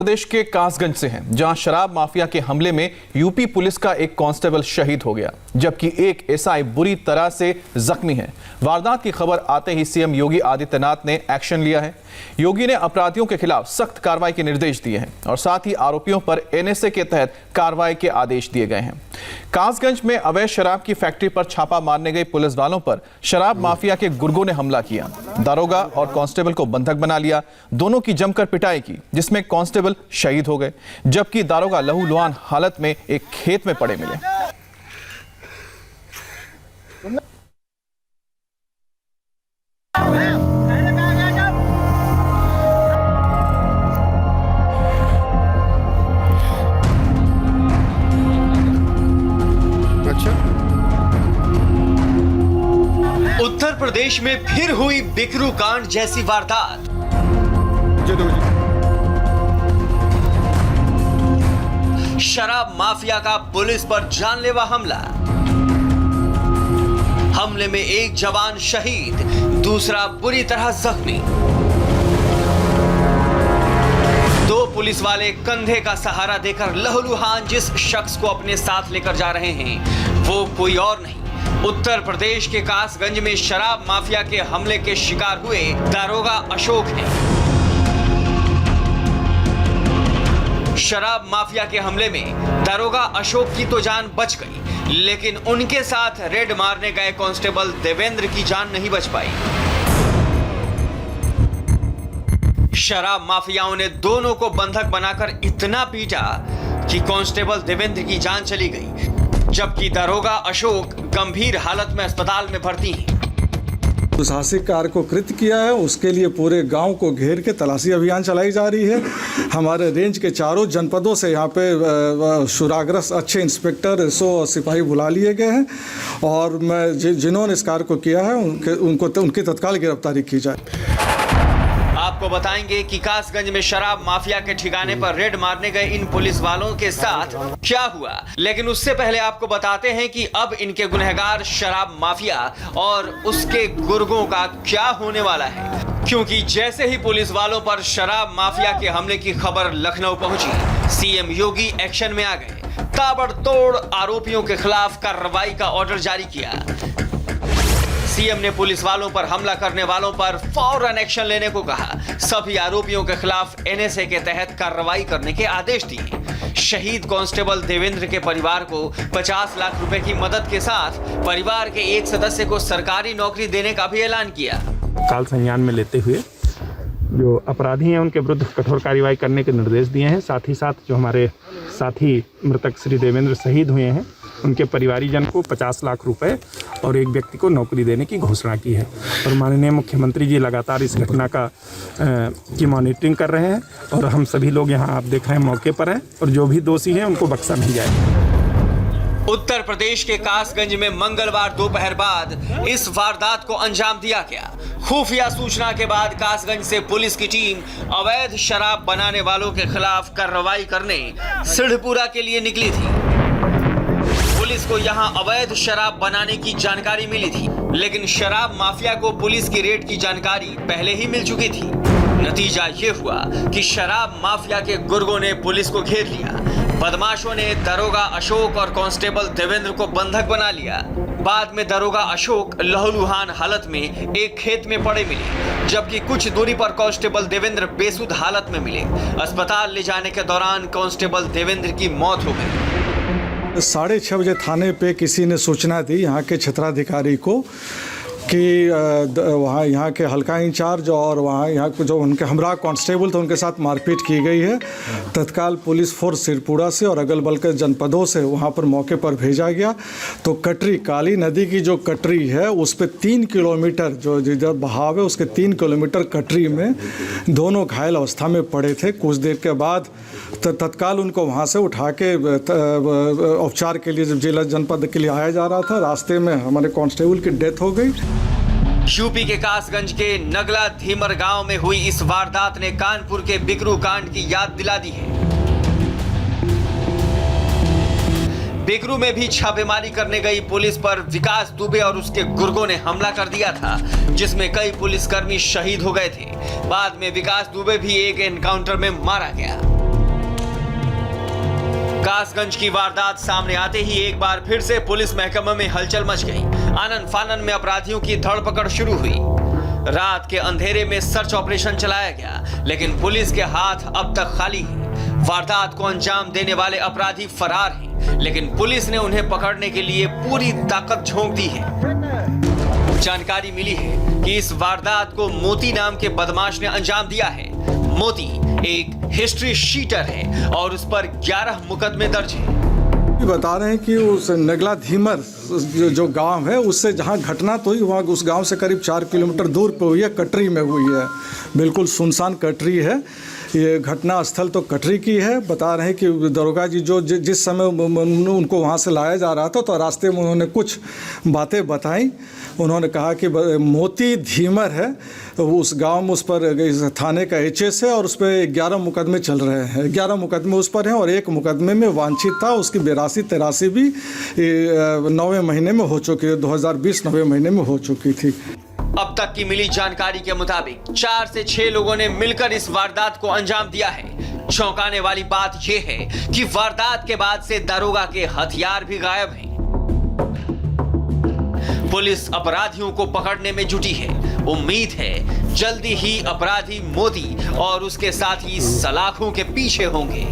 प्रदेश के कासगंज से हैं, जहां शराब माफिया के हमले में यूपी पुलिस का एक कांस्टेबल शहीद हो गया, जबकि एक एसआई बुरी तरह से जख्मी है। वारदात की खबर आते ही सीएम योगी आदित्यनाथ ने एक्शन लिया है। योगी ने अपराधियों के खिलाफ सख्त कार्रवाई के निर्देश दिए हैं और साथ ही आरोपियों पर एनएसए के तहत कार्रवाई के आदेश दिए गए हैं। कासगंज में अवैध शराब की फैक्ट्री पर छापा मारने गए पुलिस वालों पर शराब माफिया के गुर्गों ने हमला किया। दारोगा और कांस्टेबल को बंधक बना लिया। दोनों की जमकर पिटाई की, जिसमें कांस्टेबल शहीद हो गए, जबकि दारोगा लहूलुहान हालत में एक खेत में पड़े मिले। उत्तर प्रदेश में फिर हुई बिकरू कांड जैसी वारदात। शराब माफिया का पुलिस पर जानलेवा हमला। हमले में एक जवान शहीद, दूसरा बुरी तरह जख्मी। दो पुलिस वाले कंधे का सहारा देकर लहूलुहान जिस शख्स को अपने साथ लेकर जा रहे हैं, वो कोई और नहीं, उत्तर प्रदेश के कासगंज में शराब माफिया के हमले के शिकार हुए दारोगा अशोक हैं। शराब माफिया के हमले में दारोगा अशोक की तो जान बच गई, लेकिन उनके साथ रेड मारने गए कांस्टेबल देवेंद्र की जान नहीं बच पाई। शराब माफियाओं ने दोनों को बंधक बनाकर इतना पीटा कि कांस्टेबल देवेंद्र की जान चली गई, जबकि दारोगा अशोक गंभीर हालत में अस्पताल में भर्ती हैं। दुस्साहसिक कार्य को कृत्य किया है, उसके लिए पूरे गांव को घेर के तलाशी अभियान चलाई जा रही है। हमारे रेंज के चारों जनपदों से यहाँ पे शुराग्रस्त अच्छे इंस्पेक्टर, एसओ और सिपाही बुला लिए गए हैं और मैं जिन्होंने इस कार्य को किया है उनकी तत्काल गिरफ्तारी की जाए। आपको बताएंगे कि कासगंज में शराब माफिया के ठिकाने पर रेड मारने गए इन पुलिस वालों के साथ क्या हुआ, लेकिन उससे पहले आपको बताते हैं कि अब इनके गुनहगार शराब माफिया और उसके गुर्गों का क्या होने वाला है। क्योंकि जैसे ही पुलिस वालों पर शराब माफिया के हमले की खबर लखनऊ पहुंची, सीएम योगी एक्शन में आ गए। ताबड़तोड़ आरोपियों के खिलाफ कार्रवाई का ऑर्डर जारी किया। सीएम ने पुलिस वालों पर हमला करने वालों पर फौरन एक्शन लेने को कहा। सभी आरोपियों के खिलाफ एनएसए के तहत कार्रवाई करने के आदेश दिए। शहीद कांस्टेबल देवेंद्र के परिवार को 50 लाख रुपए की मदद के साथ परिवार के एक सदस्य को सरकारी नौकरी देने का भी ऐलान किया। काल संज्ञान में लेते हुए जो अपराधी हैं उनके विरुद्ध कठोर कार्रवाई करने के निर्देश दिए हैं। साथ ही साथ जो हमारे साथी मृतक श्री देवेंद्र शहीद हुए हैं, उनके परिवारीजन को 50 लाख रुपए और एक व्यक्ति को नौकरी देने की घोषणा की है। और माननीय मुख्यमंत्री जी लगातार इस घटना की मॉनिटरिंग कर रहे हैं और हम सभी लोग यहाँ आप देख रहे हैं मौके पर हैं और जो भी दोषी हैं उनको बख्शा नहीं जाएगा। उत्तर प्रदेश के कासगंज में मंगलवार दोपहर बाद इस वारदात को अंजाम दिया गया। खुफिया सूचना के बाद कासगंज से पुलिस की टीम अवैध शराब बनाने वालों के खिलाफ कार्रवाई करने सिढ़पुरा के लिए निकली थी। पुलिस को यहां अवैध शराब बनाने की जानकारी मिली थी, लेकिन शराब माफिया को पुलिस की रेड की जानकारी पहले ही मिल चुकी थी। नतीजा ये हुआ कि शराब माफिया के गुर्गों ने पुलिस को घेर लिया। बदमाशों ने दारोगा अशोक और कांस्टेबल देवेंद्र को बंधक बना लिया। बाद में दारोगा अशोक लहूलुहान हालत में एक खेत में पड़े मिले, जबकि कुछ दूरी पर कांस्टेबल देवेंद्र बेसुध हालत में मिले। अस्पताल ले जाने के दौरान कांस्टेबल देवेंद्र की मौत हो गई। 6:30 बजे थाने पे किसी ने सूचना दी यहाँ के क्षेत्राधिकारी को कि वहाँ यहाँ के हल्का इंचार्ज और यहाँ जो उनके हमरा कांस्टेबल थे उनके साथ मारपीट की गई है। तत्काल पुलिस फोर्स सिरपुरा से और अगल बगल के जनपदों से वहाँ पर मौके पर भेजा गया। तो कटरी, काली नदी की जो कटरी है उस पर 3 किलोमीटर जो जिधर बहाव है उसके 3 किलोमीटर कटरी में दोनों घायल अवस्था में पड़े थे। कुछ देर के बाद तत्काल उनको वहाँ से उठा के उपचार के लिए जिला जनपद के लिए आया जा रहा था। रास्ते में हमारे कांस्टेबल की डेथ हो गई। यूपी के कासगंज के नगला धीमर गांव में हुई इस वारदात ने कानपुर के बिकरू कांड की याद दिला दी है। बेगरू में भी छापेमारी करने गई पुलिस पर विकास दुबे और उसके गुर्गों ने हमला कर दिया था, जिसमें कई पुलिसकर्मी शहीद हो गए थे। बाद में विकास दुबे भी एक एनकाउंटर में मारा गया। कासगंज की वारदात सामने आते ही एक बार फिर से पुलिस महकमे में हलचल मच गई। आनन फानन में अपराधियों की धरपकड़ शुरू हुई। रात के अंधेरे में सर्च ऑपरेशन चलाया गया, लेकिन पुलिस के हाथ अब तक खाली हैं। वारदात को अंजाम देने वाले अपराधी फरार हैं, लेकिन पुलिस ने उन्हें पकड़ने के लिए पूरी ताकत झोंक दी है। जानकारी मिली है कि इस वारदात को मोती नाम के बदमाश ने अंजाम दिया है। मोती एक हिस्ट्री शीटर है और उस पर 11 मुकदमे दर्ज हैं। बता रहे हैं कि उस नगला धीमर जो गांव है, उससे जहां घटना तो हुई वहाँ उस गांव से करीब 4 किलोमीटर दूर पे हुई है, कटरी में हुई है। बिल्कुल सुनसान कटरी है। ये घटना स्थल तो कटरी की है। बता रहे हैं कि दरोगा जी जो जिस समय उनको वहाँ से लाया जा रहा था तो रास्ते में उन्होंने कुछ बातें बताई। उन्होंने कहा कि मोती धीमर है, उस गांव में उस पर थाने का एचएस है और उस पर 11 मुकदमे चल रहे हैं। 11 मुकदमे उस पर हैं और एक मुकदमे में वांछित था। उसकी 82-83 भी 9वें महीने में हो चुकी है, 2020 9वें महीने में हो चुकी थी। अब तक की मिली जानकारी के मुताबिक 4 से 6 लोगों ने मिलकर इस वारदात को अंजाम दिया है। चौंकाने वाली बात यह है कि वारदात के बाद से दरोगा के हथियार भी गायब हैं। पुलिस अपराधियों को पकड़ने में जुटी है। उम्मीद है जल्दी ही अपराधी मोती और उसके साथी सलाखों के पीछे होंगे।